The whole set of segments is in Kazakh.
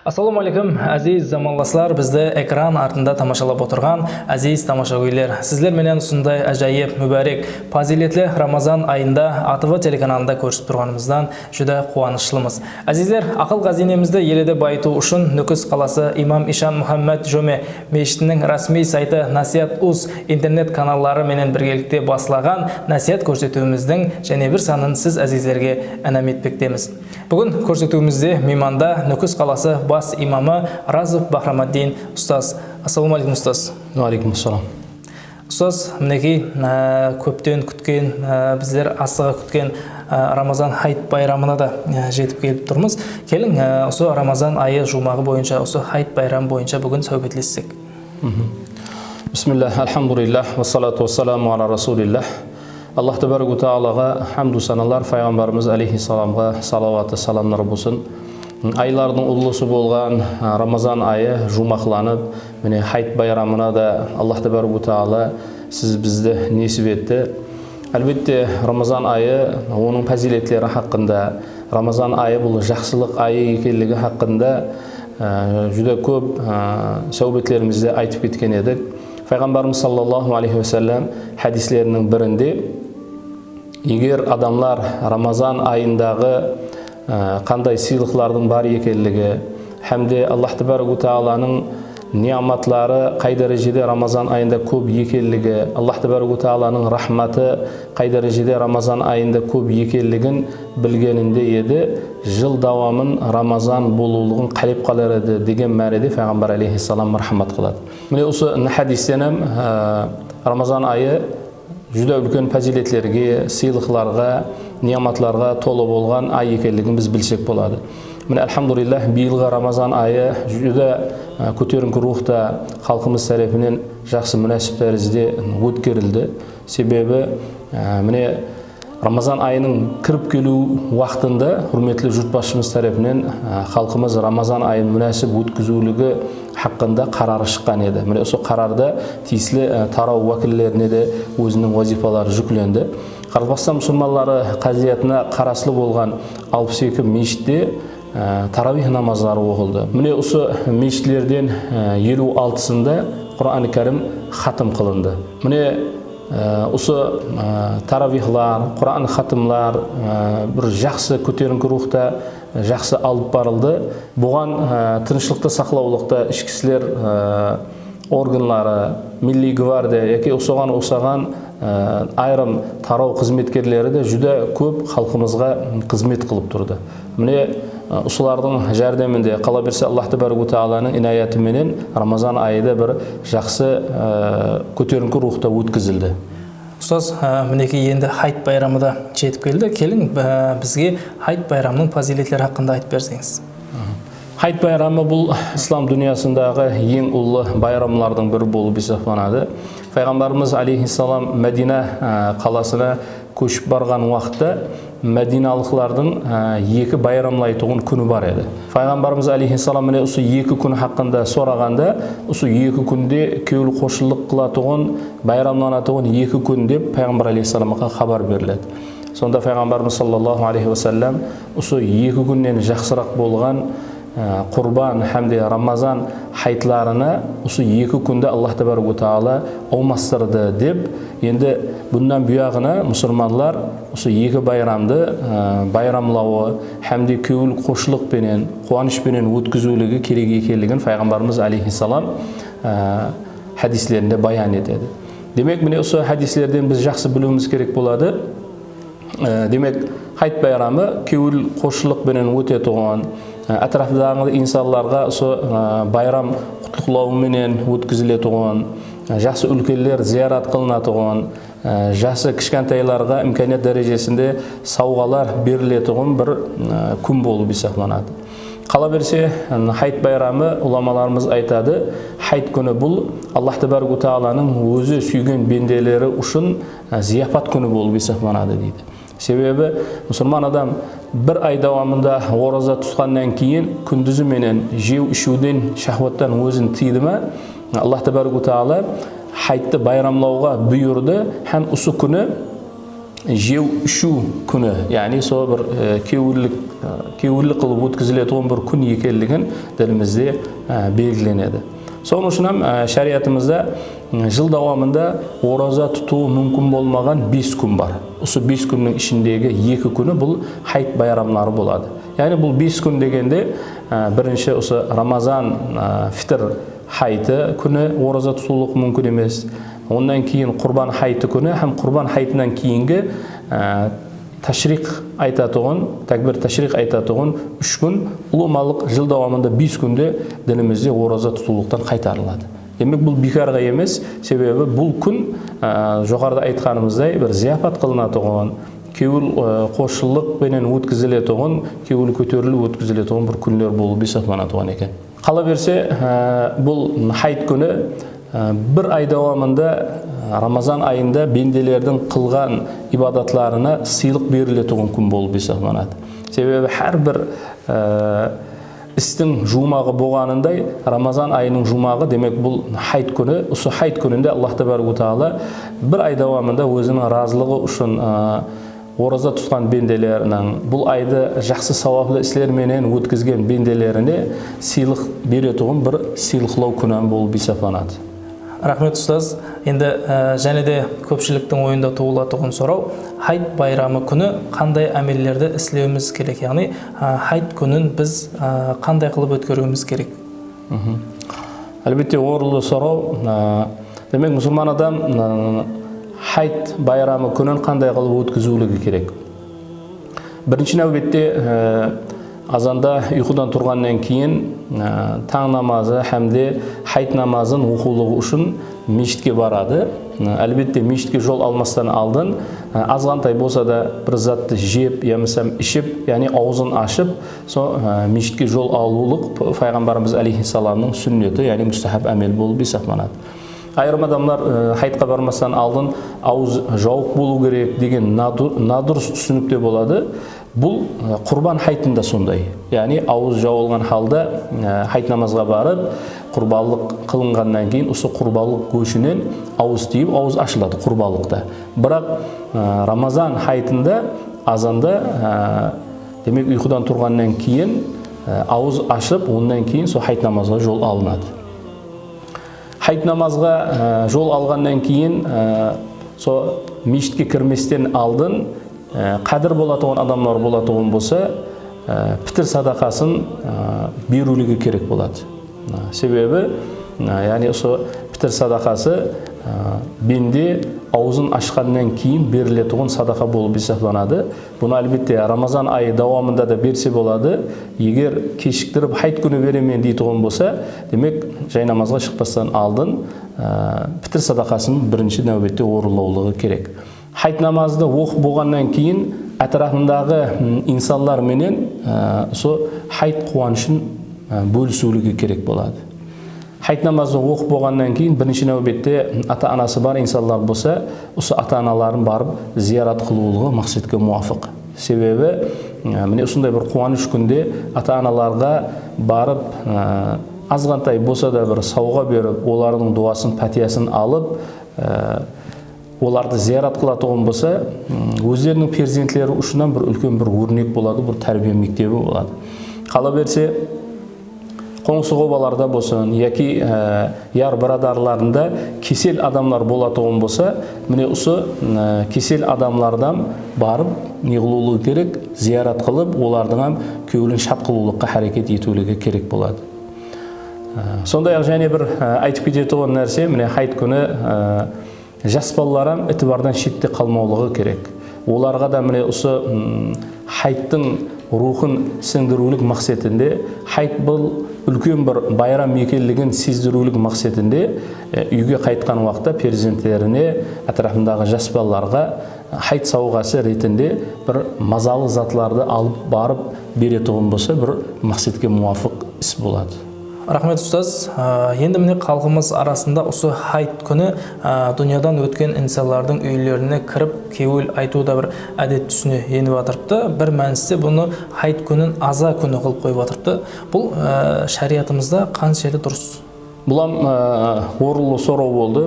Ассаламу алейкум, әзиз заманласлар, бізді экран артында тамашалап отырған әзиз тамашагүйлер. Сіздер менен ұсындай әжайып, мүбәрек, пазилетлі Рамазан айында АТВ телеканалында көрсіп тұрғанымыздан жүдә қуанышлымыз. Әзизлер, ақыл қазинемізді еледе байыту үшін Нүкіс қаласы Имам Ишан Мухаммед Жоме мешітінің расми сайты Насият Уз интернет каналлары менен біргелікте басылаған насият көрсетуіміздің және бір санын сіз әзизлерге әнәм етпектеміз. Бүгін көрсетуімізде мейманда Нүкіс қаласы бас имамы Разов Бахрамаддин ұстаз. Ассаламу алейкум ұстаз. Алейкум ассалам. Ұстаз, мінекей көптен күткен, біздер асыға күткен Рамазан хайт байрамына да жетіп келіп тұрмыз. Келің, осы Рамазан айы жұмағы бойынша, осы хайт байрам бойынша бүгін сөйбетлессек. Бисмиллах, альхамдулиллах, вассалату вассаламу ала расулиллах. Аллах табарагу таалаға хамду саналар, пайғамбарымыз алейхиссаламға салаваты саламлар болсын. Айлардың ұлысы болған Рамазан айы жұмақланып, міне хайт байрамына да Аллах табарагу таала сіз бізді несіп етті. Әлбетте Рамазан айы оның пәзилетлері хақында, Рамазан айы бұл жақсылық айы екенлігі хақында жүдә көп сәубетлерімізде айтып кеткен едік. Пайғамбарымыз саллаллаху алейхи вассалам хадислерінің бірінде, егер адамлар Рамазан айындағы қандай сыйлықтардың бар екенлігі, һәмде Аллах табарагу тааланың неаматлары қай дәрежеде Рамазан айында көп екенлігі, Аллах табарагу тааланың рахматы қай дәрежеде Рамазан айында көп екенлігін білгенінде еді, жыл давамын Рамазан болулығын қалеп қалар еді деген мәреде пайғамбар алейхиссалам мархамат қылады. Міне осы хадистенім Рамазан айы жүдә үлкен пәзилетлерге, сыйлықларға, неаматларға толы болған ай екенлігін біз білсек болады. Міне альхамдулиллах, биылғы Рамазан айы жүдә көтеріңкі рухта халқымыз тарапынан жақсы мүнәсіп тәрізде өткерілді. Себебі міне Рамазан айының кіріп келу уақытында құрметлі жұртбасшымыз тарапынан халқымыз Рамазан айын мүнәсіп өткізулігі хақында қарары шыққан еді. Міне осы қарарда тиісілі тарау уәкілдеріне де өзінің вазифалары жүкленді. Қазақстан мұсылмандары қазиятына қарасылы болған 62 мешітте таравих намаздары оқылды. Міне осы мешітлерден 56-сында Құран-ы Кәрім хатым қылынды. Міне осы таравихлар, Құран хатымлар бір жақсы көтеріңкі рухта жақсы алып барылды. Бұған тынышлықты сақлаулықта ішкі істер органлары, Милли гвардия яки осаған айрым тарау қызметкерлері де жүдә көп халқымызға қызмет қылып тұрды. Міне осылардың жәрдемінде қала берсе Аллах табарагу тааланың инаятыменен Рамазан айында бір жақсы көтеріңкі рухта өткізілді. Ұстаз, мінекей енді хайт байрамы да жетіп келді. Келің бізге хайт байрамының пазилетлері хақында айтып берсеңіз. Хайт байрамы бұл ислам дүниясындағы ең ұлы байрамлардың бірі болып есептеледі. Пайғамбарымыз алейхиссалам Мәдина қаласына көшіп барған уақытта мәдиналықлардың екі байрамлайтын күні бар еді. Пайғамбарымыз алейхиссалам міне осы екі күн хақында сұрағанда, осы екі күнде кеул қошылық қылатығын, байрамланатығын екі күн деп пайғамбар алейхиссаламға хабар беріледі. Сонда пайғамбарымыз саллаллаху алейхи вассалам осы екі күннен жақсырақ болған Құрбан һәмде Рамазан хайтларына осы екі күнде Аллах табарагу таала алмастырды деп, енді бұндан бұяғына мұсылманлар осы екі байрамды байрамлауы һәмде көңіл қошылықпенен, қуанышпенен өткізулігі керек екенлігін пайғамбарымыз алейхиссалам хадислерінде баян етеді. Демек, міне осы хадислерден біз жақсы білуіміз керек болады. Демек, хайт байрамы көңіл қошылықпенен өтетұғын, әтрафыдағы инсанларға байрам құттықтауыменен өткізілетұғын, жақсы үлкелер зиярат қылынатұғын, жақсы кішкентайларға имканият дәрежесінде сауғалар берілетұғын бір күн болып есептеледі. Қала берсе, хайт байрамы уламаларымыз айтады, хайт күні бұл Аллах табарагу тааланың өзі сүйген бенделері үшін зияпат күні болып есептеледі дейді. Себебі мұсылман адам бір ай давамында ораза тұтқаннан кейін күндізі менен жеу ішуден, шахваттан өзін тыйды ма, Аллах табарагу таала хайтты байрамлауға бұйырды, һәм осы күні жеу ішу күні, яғни сол бір кеуілік қылып өткізілетін бір күн екенлігін ділімізде белгіленеді. Соның үшін шариатымызда жыл давамында ораза тұтуы мүмкін болмаған 5 күн бар. Осы 5 күннің ішіндегі 2 күні бұл хайт байрамлары болады. Яғни бұл 5 күн дегенде бірінші осы Рамазан фитр хайты күні ораза тұтулық мүмкін емес. Ondan кейін құрбан хайты күні, һәм құрбан хайтынан кейінгі ташриқ айтатығын, тәкбір ташриқ айтатығын 3 күн, ұлымалық жыл давамында 5 күнде дінімізде ораза тұтулықтан қайтарылады. Демек бұл бекарға емес, себебі бұл күн жоғарыда айтқанымыздай бір зияпат қылынатығын, кеуіл қосшылық бенен өткізілетіғын, кеуіл көтерілі өткізілетіғын бір күнлер болып есептелінатығын екен. Қала берсе, бұл хайт күні бір ай давамында Рамазан айында бенделердің қылған ибадатларына сыйлық берілетіғын күн болып есептелінеді. Себебі әрбір істің жұмағы болғанындай Рамазан айының жұмағы, демек бұл хайт күні. Осы хайт күнінде Аллах Тәбәрәк Тағала бір ай давамында өзінің разылығы үшін ораза тұтқан бенделерінің, бұл айды жақсы сауаплы істерменен өткізген бенделеріне сыйлық беретіғын бір сыйлықлау күні болып есептелінеді. Рахмет ұстаз. Енді және де көпшіліктің ойында туылатығын сұрау, хайт байрамы күні қандай әмелдерді істеуіміз керек? Яғни хайт күнін біз қандай қылып өткеруіміз керек? Әлбетте орынды сұрау. Демек, мұсылман адам хайт байрамы күнін қандай қылып өткізуілігі керек? Бірінші нәубетте азанда ұйқыдан тұрғаннан кейін таң намазы һәмде хайт намазын оқулығы үшін мешітке барады. Әлбетте мешітке жол алмастан алдын азғантай болса да бір затты жеп, ямысам ішіп, яғни аузын ашып, мешітке жол алулық пайғамбарымыз алейхиссаламның сүннеті, яғни мұстахаб әмел болып есептелінеді. Айырым адамдар хайтқа бармастан алдын ауыз жауып болу керек деген надұрыс түсінікте болады. Бұл құрбан хайтында сондай. Яғни ауыз жауылған халда хайт намазға барып, құрбалық қылынғаннан кейін осы құрбалық көшінен ауыз тиіп, ауыз ашылады құрбалықта. Бірақ Рамазан хайтында азанда, демек ұйқыдан тұрғаннан кейін ауыз ашып, ондан кейін сол хайт намазға жол алынады. Хайт намазға жол алғаннан кейін мешітке кірместен алдын қадір болатығын адамлар болатығын болса, пітір садақасын берулігі керек болады. Себебі, яғни осы пітір садақасы бенде аузын ашқаннан кейін берілетіғын садақа болып есептелінеді. Бұны әлбетте Рамазан айы давамында да берсе болады. Егер кешіктіріп хайт күні беремен дейтіғын болса, демек жай намазға шықпастан алдын пітір садақасын бірінші нәубетте орындаулығы керек. Хайт намазды оқып болғаннан кейін әтрafындағы инсанлар менен хайт қуанышын бөлісулігі керек болады. Хайт намазды оқып болғаннан кейін бірінші нәубетте ата-анасы бар инсанлар болса, осы ата-аналарын барып зиярат қылуылығы мақсатқа муафық. Себебі, міне осындай бір қуаныш күнде ата-аналарға барып, азғантай болса да бір сауға беріп, олардың дуасын, пәтиясын алып, оларды зиярат қылатығын болса, өздерінің перзентлері ұшынан бір үлкен бір өрнек болады, бір тәрбие мектебі болады. Қала берсе, қоңсы қобаларда болсын, яки яр бірадарларында кесел адамлар болатығын болса, міне осы кесел адамлардан барып, неғылулығы керек, зиярат қылып, олардың көңілін шат қылулыққа әрекет етулігі керек болады. Сондай-ақ және бір айтып кететін нәрсе, міне хайт күні жас балаларым этибардан шетте қалмаулығы керек. Оларға да міне осы хайттың рухын сіңдірулік мақсатында, хайт бұл үлкен бір байрам екенлігін сездірулік мақсатында үйге қайтқан уақытта перзенттеріне, әтрafындағы жас балаларға хайт сауғасы ретінде бір мазалы затларды алып барып беретіғын болса, бір мақсатқа муафық іс болады. Рахмет ұстаз. Енді міне халқымыз арасында осы хайт күні дүниядан өткен инсандардың үйлеріне кіріп кеуіл айту да бір әдет түсіне еніп жатырыпты. Бір мәністе бұны хайт күнін аза күні қылып қойып жатырыпты. Бұл шариатымызда қаншалықты дұрыс? Бұл орынды сұрау болды.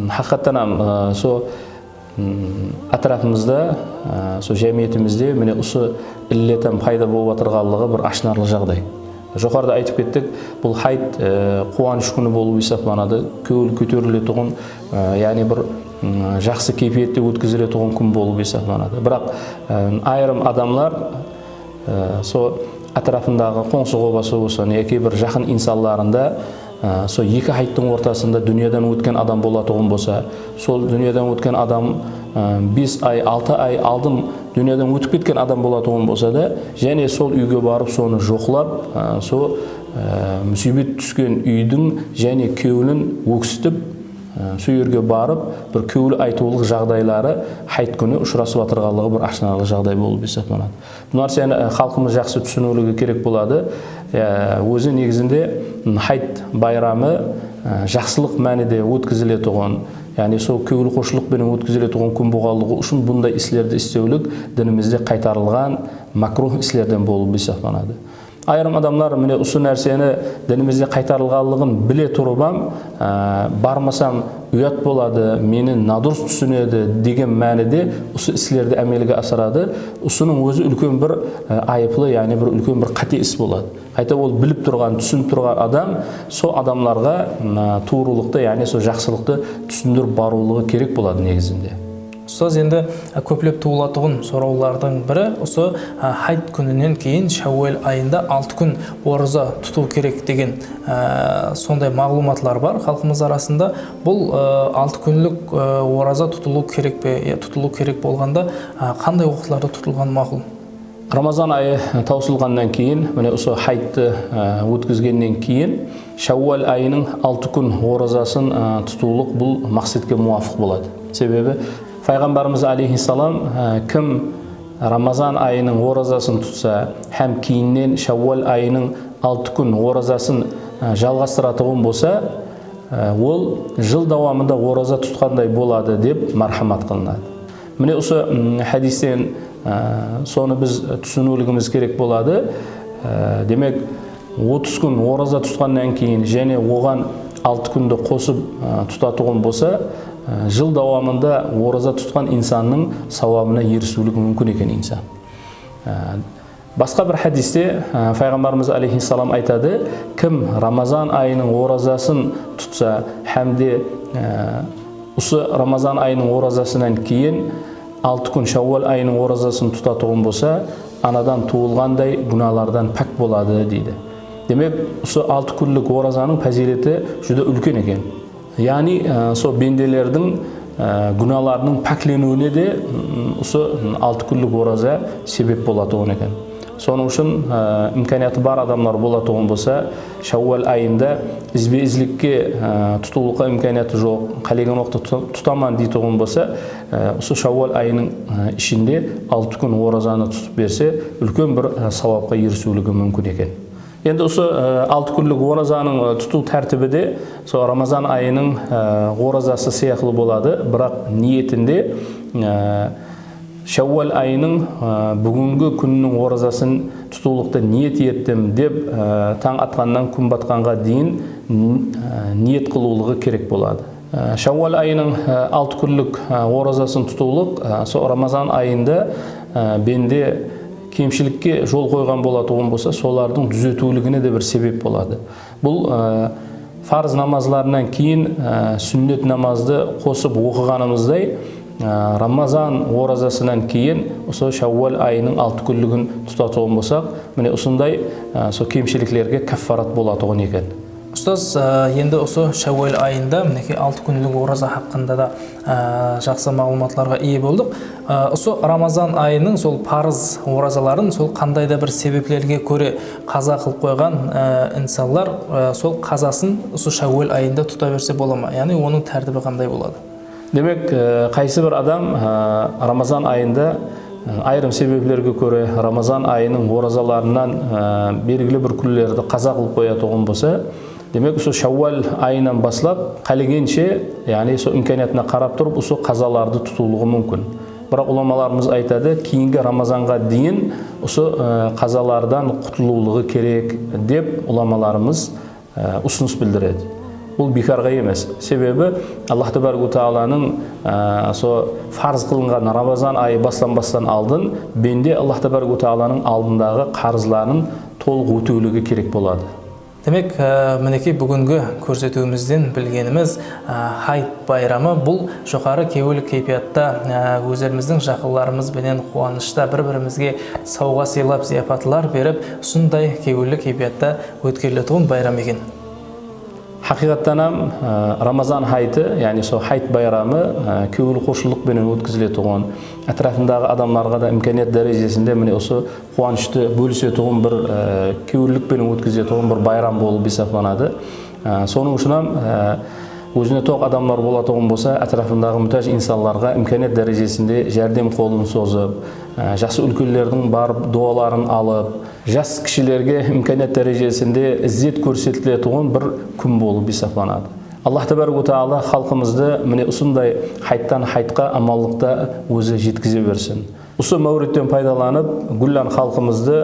Хақиқаттан atrafımızda, so cemiyetimizde mine usu illetem payda болып атырғанлығы бір ашынарлы жағдай. Жоғарыда айтып кеттік, бұл хайт қуаныш күні болып есептелінеді, көңіл көтерілетұғын, яғни бір жақсы кейфиетте өткізілетұғын күн болып есептелінеді. Бірақ айрым адамлар со atrafınдағы қоңсы қобасы болсын, яки бір жақын инсанларында сол екі хайттың ортасында дүниеден өткен адам болатұғын болса, сол дүниеден өткен адам 5 ай, 6 ай алдын дүниеден өтіп кеткен адам болатұғын болса да, және сол үйге барып соны жоқлап, сол мүсібет түскен үйдің және кеуілін өксітіп, сол жерге барып, бір көңіл айтулық жағдайлары хайт күні ұшырасып атырғанлығы бір ашынарлы жағдай болып есептелінеді. Бұл нәрсені халқымыз жақсы түсінуі керек болады. Өзі негізінде хайт байрамы жақсылық мәнінде өткізілетұғын, яғни сол көңіл қошылықпен өткізілетұғын күн болғанлығы үшін бұндай істерді істеулік дінімізде қайтарылған макрух істерден болып есептелінеді. Айрым адамдар міне осы нәрсені дінімізде қайтарылғанлығын біле тұрып, бармасам ұят болады, мені надұрыс түсінеді деген мәніде осы істерді әмелге асырады. Осының өзі үлкен бір айыплы, яғни бір үлкен бір қате іс болады. Қайта ол біліп тұрған, түсініп тұрған адам сол адамларға туырылықты, яғни сол жақсылықты түсіндіріп барулығы керек болады негізінде. Ұстаз, енді көплеп туылатұғын сұраулардың бірі, осы хайт күнінен кейін Шәуел айында 6 күн ораза тұту керек деген сондай мағлұматлар бар халқымыз арасында. Бұл 6 күнлік ораза тұтылу керек пе? Тұтылу керек болғанда қандай уақытларда тұтылған мақұл? Рамазан айы таусылғаннан кейін, міне осы хайтты өткізгеннен кейін, Шәуел айының 6 күн оразасын тұтулық бұл мақсатқа муафық болады. Себебі Пайғамбарымыз алейхиссалам кім Рамазан айының оразасын тұтса, һәм кейіннен Шәуел айының 6 күн оразасын жалғастыратұғын болса, ол жыл давамында ораза тұтқандай болады деп мархамат қылынады. Міне осы хадистен соны біз түсінулігіміз керек болады. Демек, 30 күн ораза тұтқаннан кейін және оған 6 күнді қосып тұтатуғын болса, жыл давамында ораза тұтқан инсанның сауабына ерісулік мүмкін екен инсан. Басқа бір хадисте Пайғамбарымыз алейхиссалам айтады, кім Рамазан айының оразасын тұтса, һәмде осы Рамазан айының оразасынан кейін 6 күн Шәуел айының оразасын тұтатуғын болса, анадан туылғандай гүналардан пәк болады дейді. Демек, осы 6 күнлік оразаның пәзилеті жүді үлкен екен. Яғни, сол бенделердің гүналарының пәкленуіне де осы 6 күнлік ораза себеп болатуғын екен. Соның үшін имканияты бар адамлар болатуғын болса, Шәуел айында ізбе-ізлікке тұтылуға имканияты жоқ, қалеген уақытта тұтаман дейтуғын болса, осы Шәуел айының ішінде 6 күн оразаны тұтып берсе, үлкен бір сауапқа ерісулігі мүмкін екен. Енді осы 6 күнлік оразаның тұту тәртібі де Рамазан айының оразасы сияқлы болады, бірақ ниетінде Шәуел айының бүгінгі күннің оразасын тұтулықты ниет еттім деп таң атқаннан күн батқанға дейін ниет қылулығы керек болады. Шәуел айының 6 күнлік оразасын тұтулық Рамазан айында бенде кемшілікке жол қойған болатуғын болса, солардың дүзетулігіне де бір себеп болады. Бұл фарз намазларынан кейін сүннет намазды қосып оқығанымыздай, Рамазан оразасынан кейін осы Шәуел айының 6 күнлігін тұтатуғын болсақ, міне осындай кемшіліктерге каффарат болатуғын екен. Ұстаз, енді осы Шәуел айында 6 күнлік ораза хақында да жақсы мағлұматларға ие болдық. Осы Рамазан айының сол парыз оразаларын сол қандай да бір себеплерге көре қаза қылып қойған инсанлар сол қазасын осы Шәуел айында тұта берсе бола ма? Яғни оның тәртібі қандай болады? Демек, қайсы бір адам Рамазан айында айрым себеплерге көре Рамазан айының оразаларынан белгілі бір күндерді қаза қылып қоятұғын болса, демек, осы Шәуел айынан баслап, қалегенше, яғни сол имканиятына қарап тұрып, осы қазаларды тұтулығы мүмкін. Бірақ уламаларымыз айтады, кейінгі Рамазанға дейін осы қазалардан құтылулығы керек деп уламаларымыз ұсыныс білдіреді. Бұл бекарға емес. Себебі Аллах Тәбәрәк Тағаланың со фарз қылынған Рамазан айы бастан алдын бенде Аллах Тәбәрәк Тағаланың алдындағы қарызларын толық өтеулігі керек болады. Демек, мінекей бүгінгі көрсетуімізден білгеніміз хайт байрамы бұл жоғары кеуілік кейпиятта өздеріміздің жақындарымыз бенен қуанышта бір-бірімізге сауға сыйлап зияпатлар беріп, сондай кеуілік кейпиятта өткерілетін байрам екен. Haqiqatdan Ramazan hayıtı, yani so hayıt bayramı köylü koşulluk benen ötküzületýän, etrafındagy adamlarga da imkaniyet derejesinde mine osu kuwançty bölüşetýän bir köylülük benen ötküzületýän bir bayram bolup hesaplanady. Sonuň üçin özüne tok adamlar bolatýan bolsa, etrafındagy muhtaç insanlarga imkaniyet derejesinde jardam kolun sozup, jasy ülkelerden barıp dualaryny alıp, jas kişilerge imkaniyet derejesinde izzet körsetilýän bir gün bolup hesaplanady. Allah Tebərək Teala halkymyzdy mine usunday hayttan haytga amallykda özü jetkize bersin. Usu mawridden paydalanyp, güllan halkymyzdy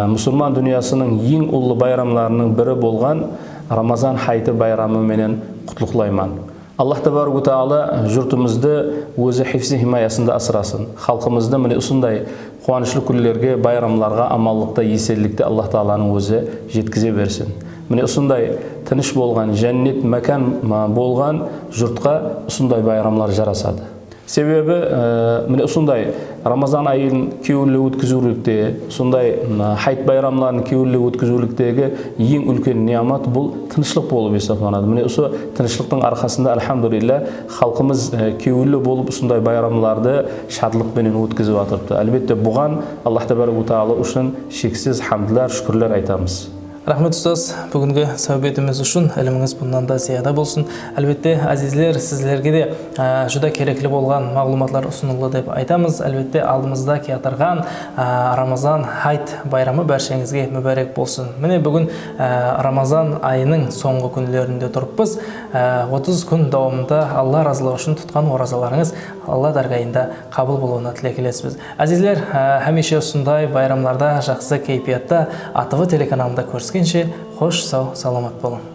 musulman dünýasynyň iň ully bayramlarynyň biri bolgan Ramazan hayıtı bayramı menen kutluqlayman. Allah Tebərək Teala jurtumyzdy özü hifzi himayasynda asrasyn. Halkymyzdy mine usunday kuwançly günlerge, bayramlarga amallykda, yesellikde Allah Taalanyň özü jetkize bersin. Mine usunday tыныш bolgan, cennet mekan bolgan jurtga usunday bayramlar jarasady. Sebebi mine usunday Ramazan ayının kewille ötküzülükde, usunday hayt bayramlaryny kewille ötküzülükdegi iň ulken niýamat bul tınçlyk bolup hesaplanady. Mine usu tınçlykdyň arkasynda alhamdulillah halkymyz kewille bolup usunday bayramlarda şadlyk menen ötküzüp atyrpdy. Elbetde bugan Allah Tebərək Teala üçin şeksiz hamdlar, şükürler aytamyz. Rahmet ustaz, бүгінгі сөhbetimiz үшін ilminiz bundan da ziyada bolsun. Elbette azizler, sizlerge de juda kerekli bolgan maglumatlar usunuldy dep aytamız. Elbette aldımızda keltirgen Ramazan hayt bayramı barşaňyzga mübarek bolsun. Mine bugün Ramazan ayının soňgy günlerinde turupbыз. 30 gün dowamında Allah razılığı üçün tutkan orazalaryňyz Allah dargaýynda kabul boluwyna tilek elesmiz. Azizler, hemişe usunday bayramlarda jakсы keypiyatda ATV telekanalında görüşkençe hoş, sağ, salamat bolun.